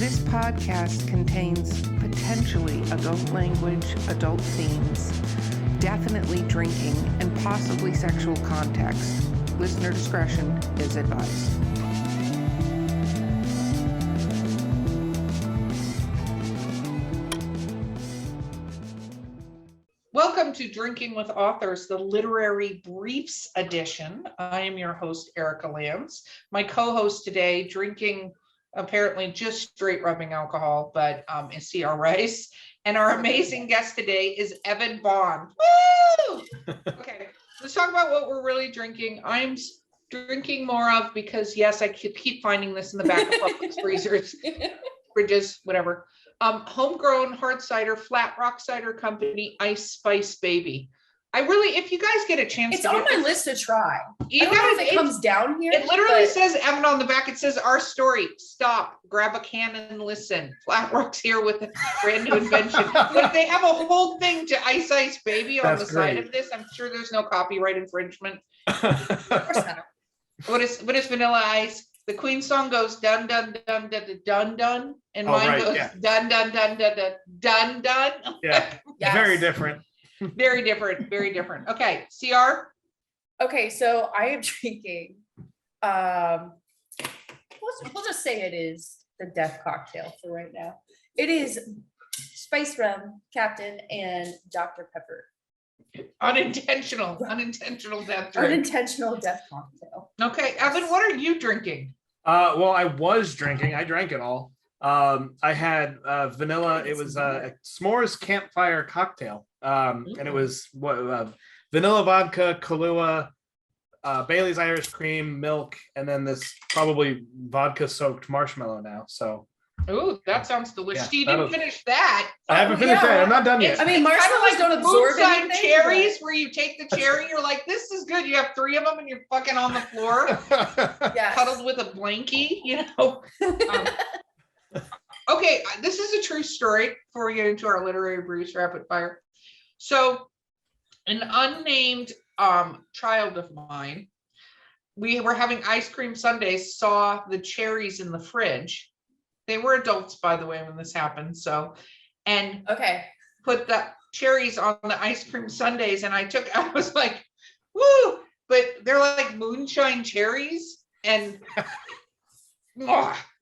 This podcast contains potentially adult language, adult themes, definitely drinking, and possibly sexual context. Listener discretion is advised. Welcome to Drinking with Authors, the Literary Briefs edition. I am your host, Erica Lambs. My co-host today, drinking apparently just straight rubbing alcohol, but is C.R. Rice. And our amazing guest today is Evan Bond. Woo! Okay, let's talk about what we're really drinking. I'm drinking more of because, yes, I keep finding this in the back of public freezers, fridges, whatever. Homegrown hard cider, Flat Rock Cider Company, Ice Spice Baby. I really, if you guys get a chance, it's on my list to try. You I don't know if it comes down here. It literally says, Evan, on the back, it says, our story. Stop, grab a can and listen. Flat Rock's here with a brand new invention. But they have a whole thing to Ice Ice Baby on the side of this. I'm sure there's no copyright infringement. Of course not. What is Vanilla Ice? The Queen song goes dun dun dun dun dun dun, and mine goes dun dun dun dun dun dun dun. Yeah, yes. Very different. Very different. Very different. Okay, CR. Okay, so I am drinking. We'll just say it is the death cocktail for right now. It is Spice Rum, Captain, and Dr. Pepper. Unintentional death drink. Unintentional death cocktail. Okay, Evan, what are you drinking? Well, I was drinking. I drank it all. I had vanilla. It was a s'mores campfire cocktail, and it was vanilla vodka, Kahlua, Bailey's Irish cream, milk, and then this probably vodka soaked marshmallow now. So. Ooh, that sounds delicious. You didn't finish that. I haven't finished that. I'm not done yet. I mean, marshmallows don't absorb anything. Cherries, where you take the cherry, you're like, this is good. You have 3 of them, and you're fucking on the floor, cuddled with a blankie. You know. Okay, this is a true story. Before we get into our literary brews rapid fire, so an unnamed child of mine, we were having ice cream sundaes. Saw the cherries in the fridge. They were adults, by the way, when this happened. So, and put the cherries on the ice cream sundaes, and I was like, woo! But they're like moonshine cherries, and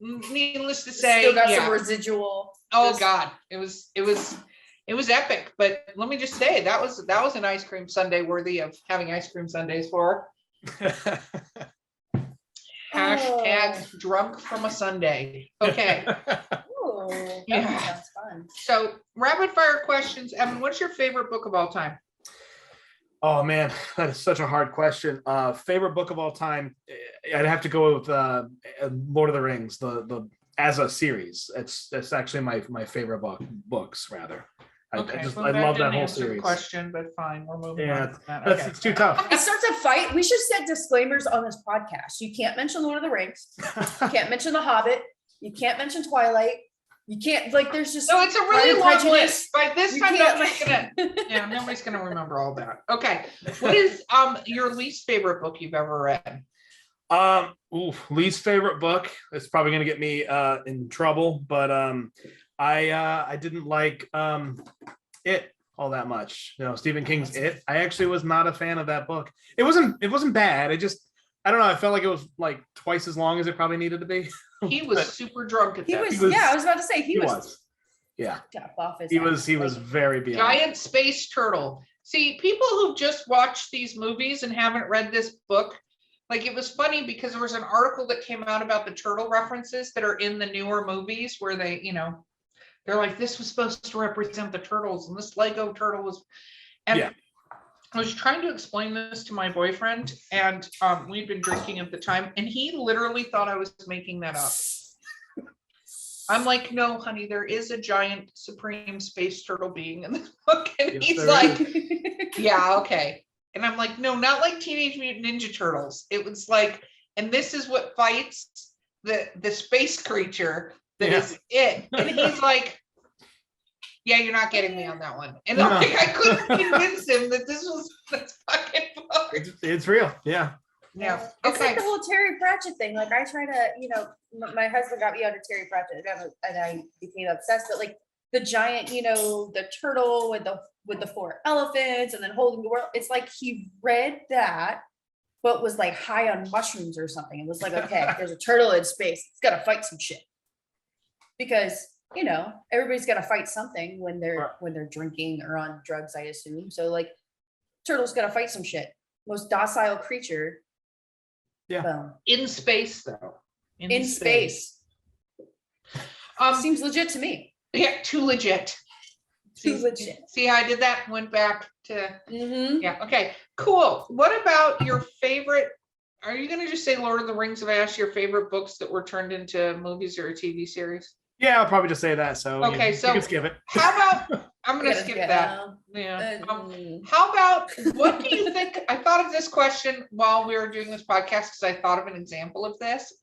needless to say, still got some residual. Oh God, it was epic. But let me just say, that was an ice cream sundae worthy of having ice cream sundaes for. Hashtag drunk from a Sunday. Okay. Ooh, that sounds fun. So rapid fire questions. Evan, what's your favorite book of all time? Oh man, that is such a hard question. Favorite book of all time? I'd have to go with Lord of the Rings, the as a series. It's actually my favorite books rather. Okay, I love that whole series. Question, but fine, we're moving on. It's too tough. It starts a fight. We should set disclaimers on this podcast. You can't mention Lord of the Rings. You can't mention The Hobbit. You can't mention Twilight. You can't, there's just. No, it's a really long list. By this time, nobody's gonna remember all that. Okay, what is your least favorite book you've ever read? Least favorite book. It's probably gonna get me in trouble, but I didn't like It all that much. Stephen King's It. I actually was not a fan of that book. It wasn't bad. I don't know. I felt like it was like twice as long as it probably needed to be. He was super drunk at that. I was about to say he was. Yeah. He was very beyond. Giant space turtle. See, people who just watched these movies and haven't read this book, it was funny because there was an article that came out about the turtle references that are in the newer movies where they, they're like, this was supposed to represent the turtles, and this Lego turtle was. And I was trying to explain this to my boyfriend, and we'd been drinking at the time, and he literally thought I was making that up. I'm like, no, honey, there is a giant supreme space turtle being in this book. And he's like, yeah, okay. And I'm like, no, not like Teenage Mutant Ninja Turtles. It was like, and this is what fights the space creature that is it. And he's like, yeah, you're not getting me on that one. And I couldn't convince him that this was this fucking book. It's real. Yeah. Yeah. It's like Okay. the whole Terry Pratchett thing. Like I try to, my husband got me out of Terry Pratchett and I became obsessed. But like the giant, the turtle with the 4 elephants and then holding the world. It's like he read that, but was like high on mushrooms or something. It was like, okay, there's a turtle in space. It's gotta fight some shit. Because everybody's gotta fight something when they're drinking or on drugs, I assume. So like turtle's gotta fight some shit. Most docile creature. Yeah. Boom. In space, though. In space. Seems legit to me. Yeah, too legit. Too legit. See how I did that? Went back to Mm-hmm. yeah. Okay, cool. What about your favorite? Are you gonna just say Lord of the Rings? If I asked your favorite books that were turned into movies or a TV series? Yeah, I'll probably just say that. So Okay, you so can skip it. How about I'm gonna skip that. Yeah. How about what do you think? I thought of this question while we were doing this podcast because I thought of an example of this.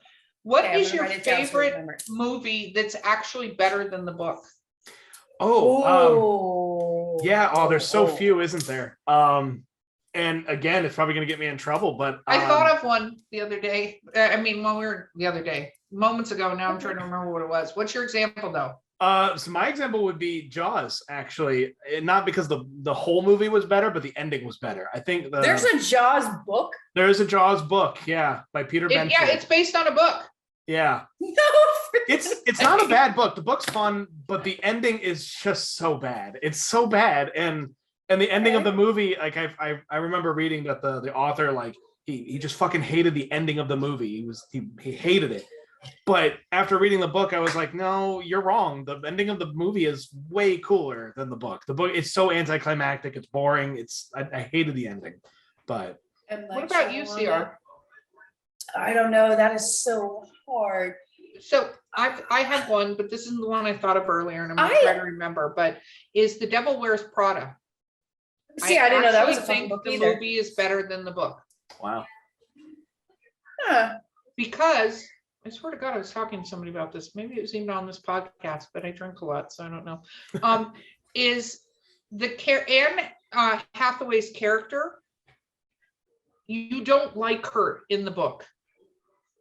What is your favorite movie that's actually better than the book? Yeah. Oh, there's so few, isn't there? And again, it's probably gonna get me in trouble, but I thought of one the other day. I mean, when we were the other day, moments ago. Now I'm trying to remember what it was. What's your example though? So my example would be Jaws, actually. Not because the whole movie was better, but the ending was better. I think there's a Jaws book. There is a Jaws book, yeah, by Peter Benford. Yeah, it's based on a book. Yeah. No, it's not a bad book. The book's fun, but the ending is just so bad. It's so bad, and the ending of the movie, like I remember reading that the author, like he just fucking hated the ending of the movie. He hated it. But after reading the book, I was like, no, you're wrong. The ending of the movie is way cooler than the book. The book, it's so anticlimactic. It's boring. I hated the ending. But what about you, CR? I don't know. That is so hard. So I had one, but this is the one I thought of earlier, and I'm gonna try to remember. But is The Devil Wears Prada? See, I didn't know that was a fun book. The either. movie is better than the book. Wow. Huh. Because I swear to God, I was talking to somebody about this. Maybe it was even on this podcast, but I drink a lot, so I don't know. Is the Anne Hathaway's character? You don't like her in the book.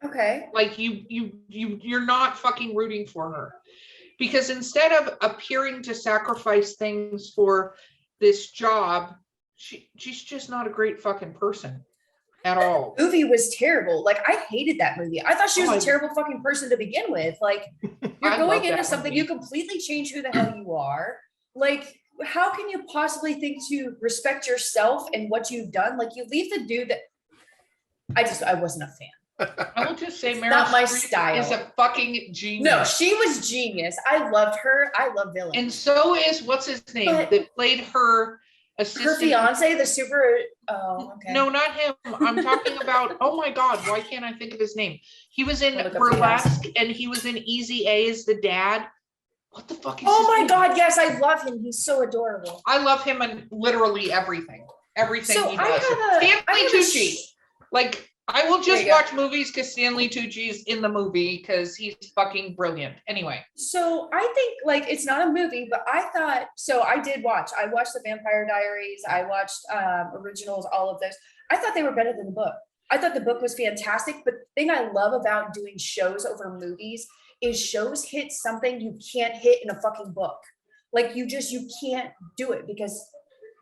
Okay. Like you're not fucking rooting for her, because instead of appearing to sacrifice things for this job, she's just not a great fucking person at all. The movie was terrible. Like I hated that movie. I thought she was a terrible fucking person to begin with. Like you're going into something, you completely change who the hell you are. Like how can you possibly think to respect yourself and what you've done? Like you leave the dude that I wasn't a fan. I will just say Meryl not my Streep style. is a fucking genius. No, she was genius. I loved her. I love villains. And so is what's his name that played her assistant. Her fiance, the super. Oh, okay. No, not him. I'm talking about. Oh my God, why can't I think of his name? He was in Burlesque, and he was in Easy A as the dad. What the fuck is? Oh my God, yes, I love him. He's so adorable. I love him in literally everything. Everything So he does. Stanley Tucci. Like. I will just watch movies because Stanley Tucci's in the movie because he's fucking brilliant. Anyway. So I think like it's not a movie, but I watched the Vampire Diaries. I watched originals, all of those. I thought they were better than the book. I thought the book was fantastic, but the thing I love about doing shows over movies is shows hit something you can't hit in a fucking book. Like you can't do it because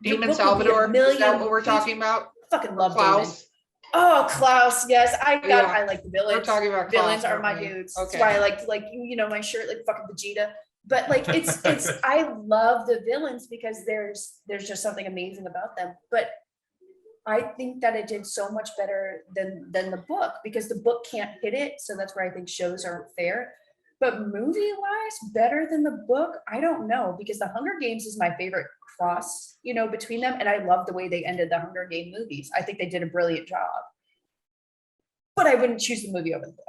Demon Salvador, is that what we're talking about? I fucking love Klaus. Demon. Oh, Klaus, yes. I like the villains. We're talking about villains Klaus, are my dudes. Okay. That's why I like my shirt like fucking Vegeta. But like it's I love the villains because there's just something amazing about them. But I think that it did so much better than the book because the book can't hit it. So that's where I think shows aren't fair. But movie-wise, better than the book, I don't know, because The Hunger Games is my favorite cross, between them. And I love the way they ended the Hunger Game movies. I think they did a brilliant job. But I wouldn't choose the movie over the book.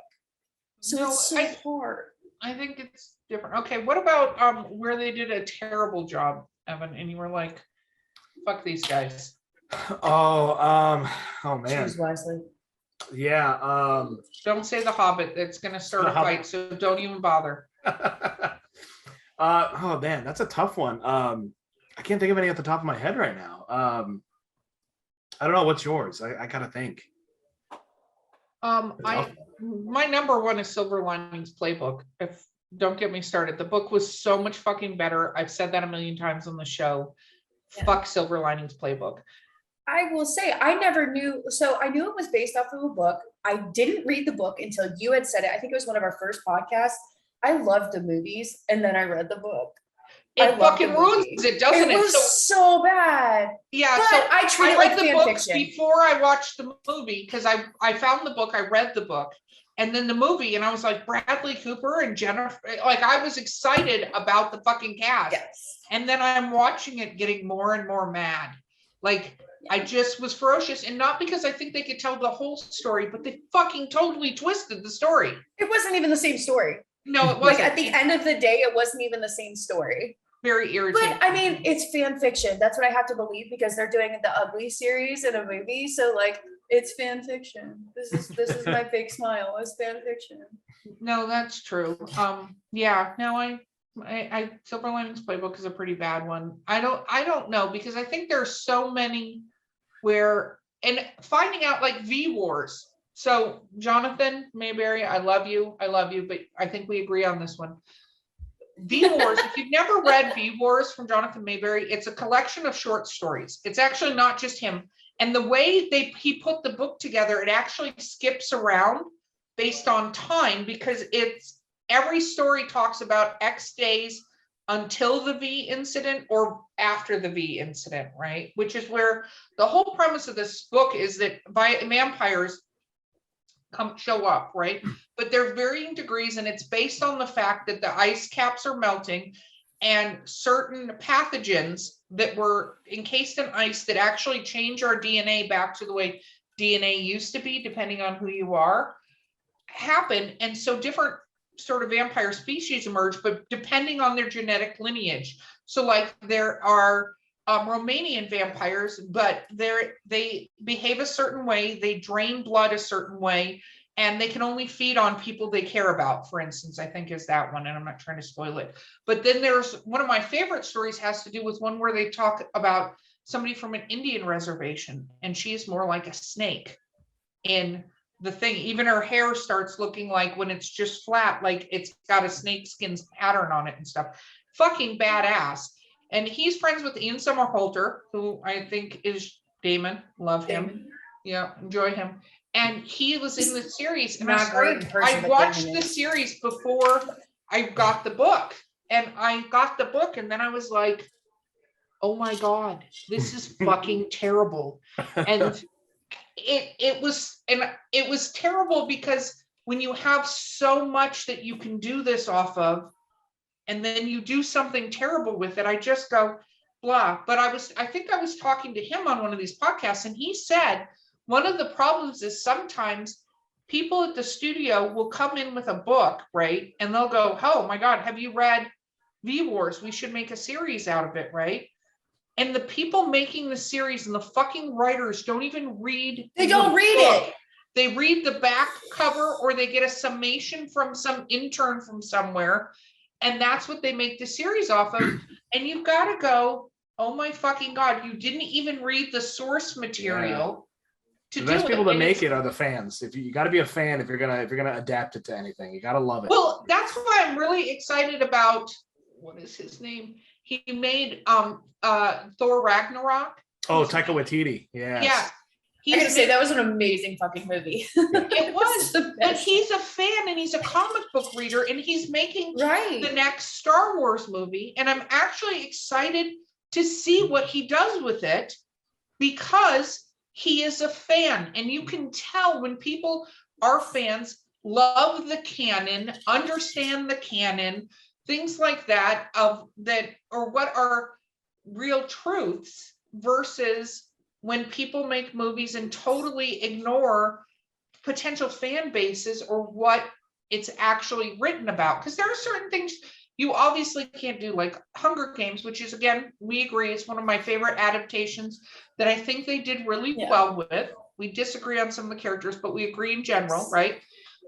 So it's so hard. I think it's different. Okay, what about where they did a terrible job, Evan, and you were like, fuck these guys. Oh man. Choose wisely. Yeah. Don't say The Hobbit. It's gonna start a fight, so don't even bother. Oh man, that's a tough one. I can't think of any at the top of my head right now. I don't know. What's yours? I gotta think. My number one is Silver Linings Playbook. If don't get me started, the book was so much fucking better. I've said that a million times on the show. Yeah. Fuck Silver Linings Playbook. I will say I never knew. So I knew it was based off of a book. I didn't read the book until you had said it. I think it was one of our first podcasts. I loved the movies, and then I read the book. It fucking ruins it, doesn't it? It was so bad. Yeah, but so I treat it read like the fan book fiction. before I watched the movie because I found the book, I read the book, and then the movie, and I was like, Bradley Cooper and Jennifer, like I was excited about the fucking cast. Yes. And then I'm watching it getting more and more mad. Like I just was ferocious, and not because I think they could tell the whole story, but they fucking totally twisted the story. It wasn't even the same story. No, it Like wasn't. at the end of the day, it wasn't even the same story. Very irritating. But I mean, it's fan fiction. That's what I have to believe because they're doing the Ugly series in a movie. So like, it's fan fiction. This is my fake smile. It's fan fiction. No, that's true. Yeah, no, I Silver Linings Playbook is a pretty bad one. I don't know because I think there's so many where, and finding out like V Wars. So Jonathan Mayberry, I love you, but I think we agree on this one. V Wars, if you've never read V Wars from Jonathan Mayberry, it's a collection of short stories. It's actually not just him. And the way he put the book together, it actually skips around based on time because it's every story talks about X days until the V incident or after the V incident, right? Which is where the whole premise of this book is that vampires show up, right? But they're varying degrees, and it's based on the fact that the ice caps are melting and certain pathogens that were encased in ice that actually change our DNA back to the way DNA used to be, depending on who you are, happen. And so different sort of vampire species emerge, but depending on their genetic lineage. So like there are Romanian vampires, but they behave a certain way, they drain blood a certain way, and they can only feed on people they care about, for instance, I think is that one, and I'm not trying to spoil it. But then there's one of my favorite stories has to do with one where they talk about somebody from an Indian reservation, and she's more like a snake in the thing. Even her hair starts looking like, when it's just flat, like it's got a snakeskin pattern on it and stuff. Fucking badass. And he's friends with Ian Somerhalder, who I think is Damon. Love him. Yeah, enjoy him. And he was in the series. And I watched the series before I got the book. And I got the book, and then I was like, oh my God, this is fucking terrible. And it was terrible because when you have so much that you can do this off of, and then you do something terrible with it, I just go, blah. But I think I was talking to him on one of these podcasts, and he said, one of the problems is sometimes people at the studio will come in with a book, right? And they'll go, oh my God, have you read V Wars? We should make a series out of it, right? And the people making the series and the fucking writers don't even read. They don't read it. They read the back cover, or they get a summation from some intern from somewhere. And that's what they make the series off of. And you've got to go, oh my fucking God, you didn't even read the source material. The best people that make it are the fans. If you got to be a fan if you're gonna adapt it to anything, you got to love it. Well, that's why I'm really excited about, what is his name? He made Thor Ragnarok. Oh, Taika Waititi. Yeah. Yeah. I gotta say that was an amazing fucking movie. It was, but he's a fan and he's a comic book reader, and he's making the next Star Wars movie. And I'm actually excited to see what he does with it because he is a fan. And you can tell when people are fans, love the canon, understand the canon, things like that, or what are real truths, versus when people make movies and totally ignore potential fan bases or what it's actually written about. Because there are certain things you obviously can't do, like Hunger Games, which is, again, we agree, it's one of my favorite adaptations that I think they did really well with. We disagree on some of the characters, but we agree in general, right?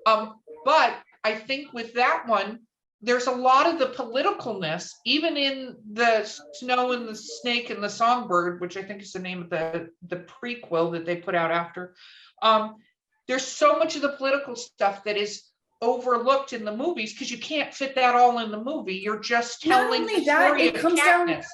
But I think with that one, there's a lot of the politicalness, even in the Snow and the Snake and the Songbird, which I think is the name of the prequel that they put out after. there's so much of the political stuff that is overlooked in the movies because you can't fit that all in the movie. You're just Not telling only the that, story it of comes down- Katniss.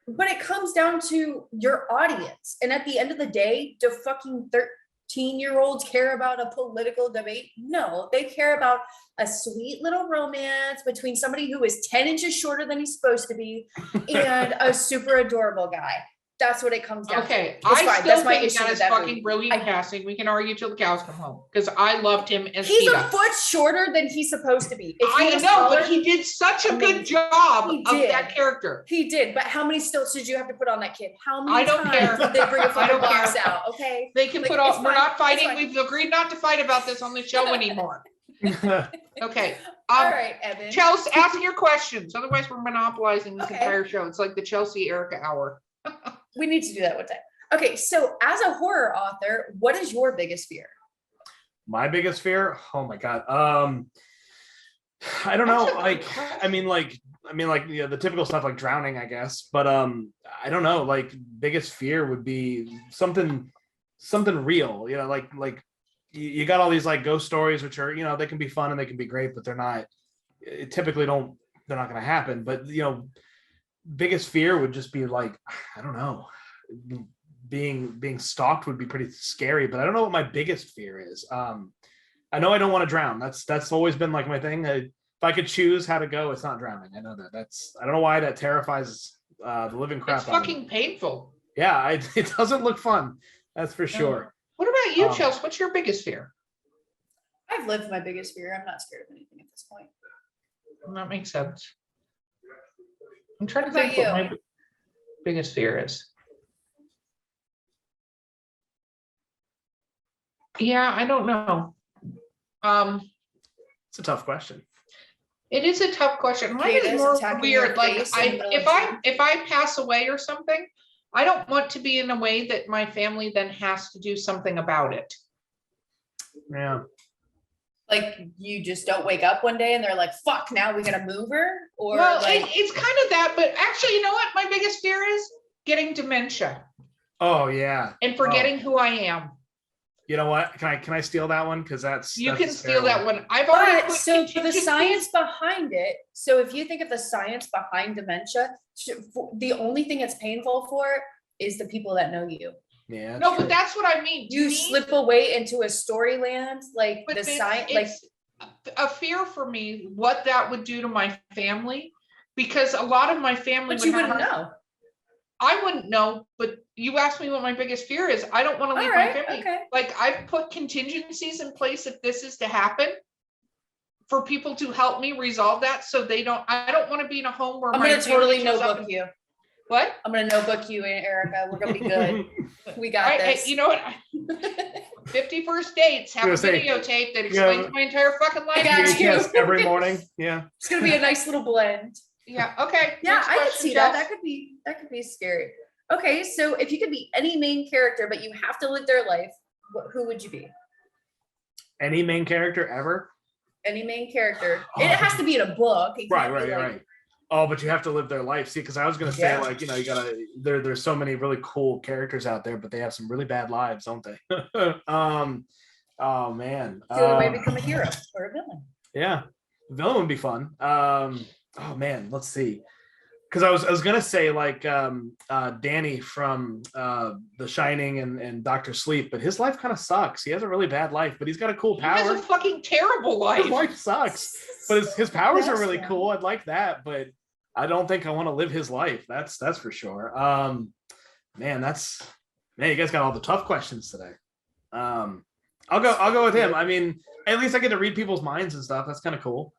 But it comes down to your audience. And at the end of the day, do fucking 13-year-olds care about a political debate? No, they care about a sweet little romance between somebody who is 10 inches shorter than he's supposed to be and a super adorable guy. That's what it comes down to. Okay, It's I fine. still That's my think issue that with is that fucking movie. brilliant casting. We can argue till the cows come home because I loved him as He's Peeta. a foot shorter than he's supposed to be. If he I was know, taller, but he did such a good amazing. job He of did. that character. He did, but how many stilts did you have to put on that kid? How many I don't times care. did they bring a I fucking don't box care. out? Okay. They can Like, put it's off. We're fine. not It's fighting. fine. We've agreed not to fight about this on the show anymore. Okay. All right, Evan. Chelsea, ask your questions. Otherwise, we're monopolizing this Okay. entire show. It's like the Chelsea Erica hour. We need to do that one time. Okay, so as a horror author, what is your biggest fear? My biggest fear? Oh my God. I don't That's know. a good Like, question. I mean, you know, the typical stuff like drowning, I guess. But I don't know. Like, biggest fear would be something real. You know, like you got all these like ghost stories, which are, you know, they can be fun and they can be great, but they're not. Typically, they're not going to happen. But you know, biggest fear would just be like, I don't know. Being stalked would be pretty scary, but I don't know what my biggest fear is. I know I don't want to drown. That's always been like my thing. If I could choose how to go, it's not drowning. I know that. I don't know why that terrifies the living crap It's out of me. fucking painful. Yeah, it doesn't look fun. That's for sure. What about you, Um, Chelsea? What's your biggest fear? I've lived my biggest fear. I'm not scared of anything at this point. That makes sense. I'm trying to What think about what my biggest fear is. Yeah, I don't know. It's a tough question. It is a tough question. Mine Kid is is more attacking your weird. Like face in the middle if of I pass away or something, I don't want to be in a way that my family then has to do something about it. Yeah. Like you just don't wake up one day and they're like, "Fuck, now we gotta move her." Or Well, like, it's kind of that, but actually, you know what? My biggest fear is getting dementia Oh yeah. and forgetting who I am. You know what? Can I steal that one? Because that's You that's can steal that terrible. one. I've already but put so the contingencies- science behind it. So if you think of the science behind dementia, the only thing it's painful for is the people that know you. Yeah. that's No, true. but that's what I mean. To You me, slip away into a storyland, like but the it's- science, like it's a fear for me what that would do to my family, because a lot of my family but would you have wouldn't a- know. I wouldn't know, but you asked me what my biggest fear is. I don't want to All leave right, my family. okay. Like I've put contingencies in place if this is to happen for people to help me resolve that. So I don't want to be in a home where I'm my gonna family totally shows up notebook and- you. What? I'm gonna notebook you, Erica. We're gonna be good. We got I, this. you know what? 51st dates have a gonna say, videotape that explains my entire fucking life. got you. Yes, every morning. Yeah. It's gonna be a nice little blend. Yeah. Okay. Yeah, next I could question, see that. Jess. That could be scary. Okay, so if you could be any main character, but you have to live their life, who would you be? Any main character ever? Any main character. Oh. It has to be in a book. It Right, can't be right, like- right. Oh, but you have to live their life. See, because I was gonna say, Yeah. like, you know, you gotta there's so many really cool characters out there, but they have some really bad lives, don't they? Oh man. It's the only way to become a hero or a villain. Yeah, villain would be fun. Oh man, let's see. Because I was gonna say like Danny from The Shining and Doctor Sleep, but his life kind of sucks. He has a really bad life, but he's got a cool He has power. a fucking terrible His life. life sucks, but his powers are Yes, really yeah. cool. I'd like that, but I don't think I want to live his life. That's for sure. Man, you guys got all the tough questions today. I'll go with him. I mean, at least I get to read people's minds and stuff. That's kind of cool.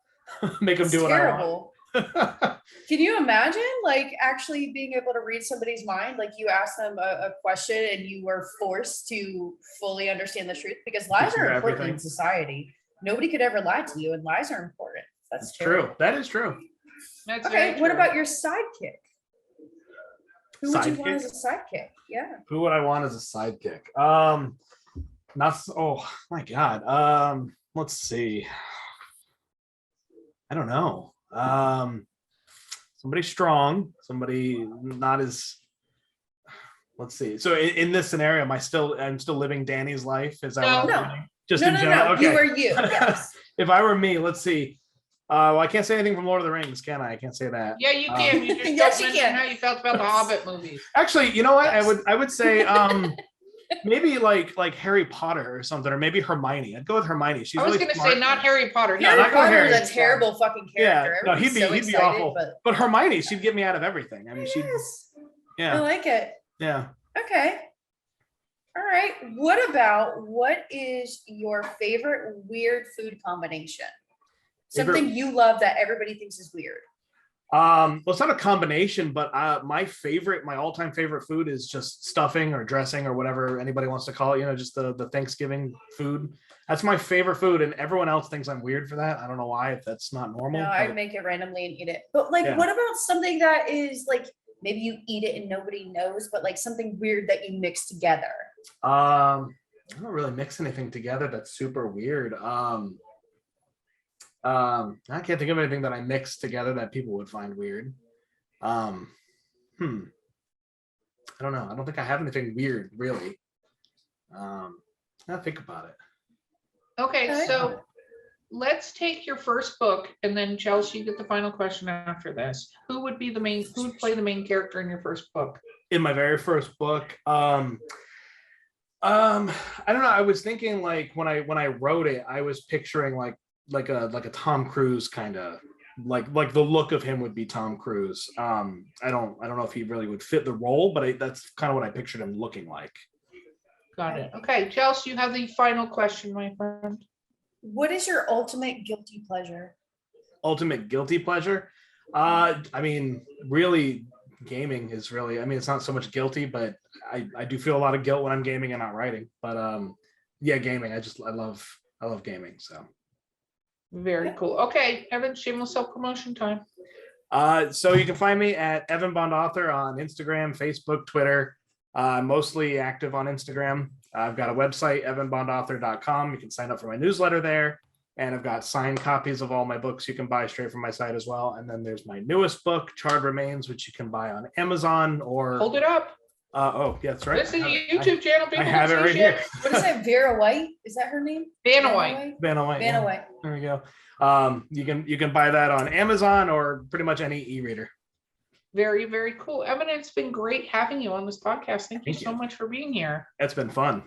Make them It's do what terrible. I want. Can you imagine like actually being able to read somebody's mind? Like you ask them a question and you were forced to fully understand the truth, because lies Hear are important everything. in society. Nobody could ever lie to you, and lies are important. That's True. That is true. That's Okay, very what true. about your sidekick? Who would you want Sidekick? as a sidekick? Yeah. Who would I want as a sidekick? Oh my God. Let's see. I don't know. Somebody strong, somebody not as let's see. So in this scenario, I'm still living Danny's life? Is that what No. I'm doing? Just No, in no, general? no. Okay. You are you. Yes. If I were me, let's see. Well, I can't say anything from Lord of the Rings, can I? I can't say that. Yeah, you can. You just Yes, don't you mention can. how you felt about the Hobbit movies. Actually, you know what? Yes. I would say maybe like Harry Potter or something, or maybe Hermione. I'd go with Hermione. She's I was really going to smart. say not Harry Potter. Yeah, Harry not go Potter Harry. is a terrible fucking character. Yeah, no, Everybody's he'd so be excited, awful. But Hermione, she'd get me out of everything. I mean, she'd yes, I yeah, like it. yeah. Okay. All right. What is your favorite weird food combination? Something you love that everybody thinks is weird. Well, it's not a combination, but my all-time favorite food is just stuffing or dressing or whatever anybody wants to call it. You know, just the Thanksgiving food. That's my favorite food, and everyone else thinks I'm weird for that. I don't know why, if that's not normal. No, but- I'd make it randomly and eat it. But like, Yeah. what about something that is like maybe you eat it and nobody knows, but like something weird that you mix together? I don't really mix anything together that's super weird. I can't think of anything that I mix together that people would find weird. I don't know. I don't think I have anything weird, really. I think about it. Okay, Okay. so let's take your first book, and then Chelsea, you get the final question after this. Who would play the main character in your first book? In my very first book, I don't know. I was thinking like when I wrote it, I was picturing like a Tom Cruise kind of like the look of him would be Tom Cruise. I don't know if he really would fit the role, but that's kind of what I pictured him looking like. Got it. Okay, Chelsea, you have the final question, my friend. What is your ultimate guilty pleasure? Ultimate guilty pleasure? I mean, really, gaming is really. I mean, it's not so much guilty, but I do feel a lot of guilt when I'm gaming and not writing. But yeah, gaming. I love gaming. So. Very cool. Okay, Evan, shameless self-promotion time. So you can find me at Evan Bond Author on Instagram, Facebook, Twitter. Mostly active on Instagram. I've got a website, evanbondauthor.com. You can sign up for my newsletter there. And I've got signed copies of all my books you can buy straight from my site as well. And then there's my newest book, Charred Remains, which you can buy on Amazon or... Hold it up. Oh, yeah, that's right. This is a YouTube channel. People I have can it see right shit. here. What is it? Vera White? Is that her name? Vanna White. Vanna White. Vanna Yeah. White. There we go. You can buy that on Amazon or pretty much any e-reader. Very, very cool. Evan, it's been great having you on this podcast. Thank you Thank so you. much for being here. It's been fun.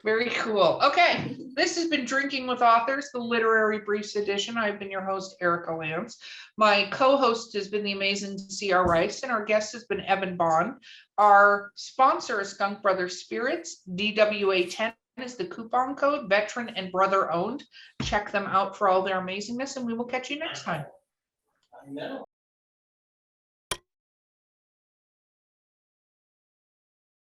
Very cool. Okay, this has been Drinking with Authors, the Literary Briefs edition. I've been your host, Erica Lance. My co-host has been the amazing C.R. Rice, and our guest has been Evan Bond. Our sponsor is Skunk Brothers Spirits. DWA10 is the coupon code, veteran and brother owned. Check them out for all their amazingness, and we will catch you next time.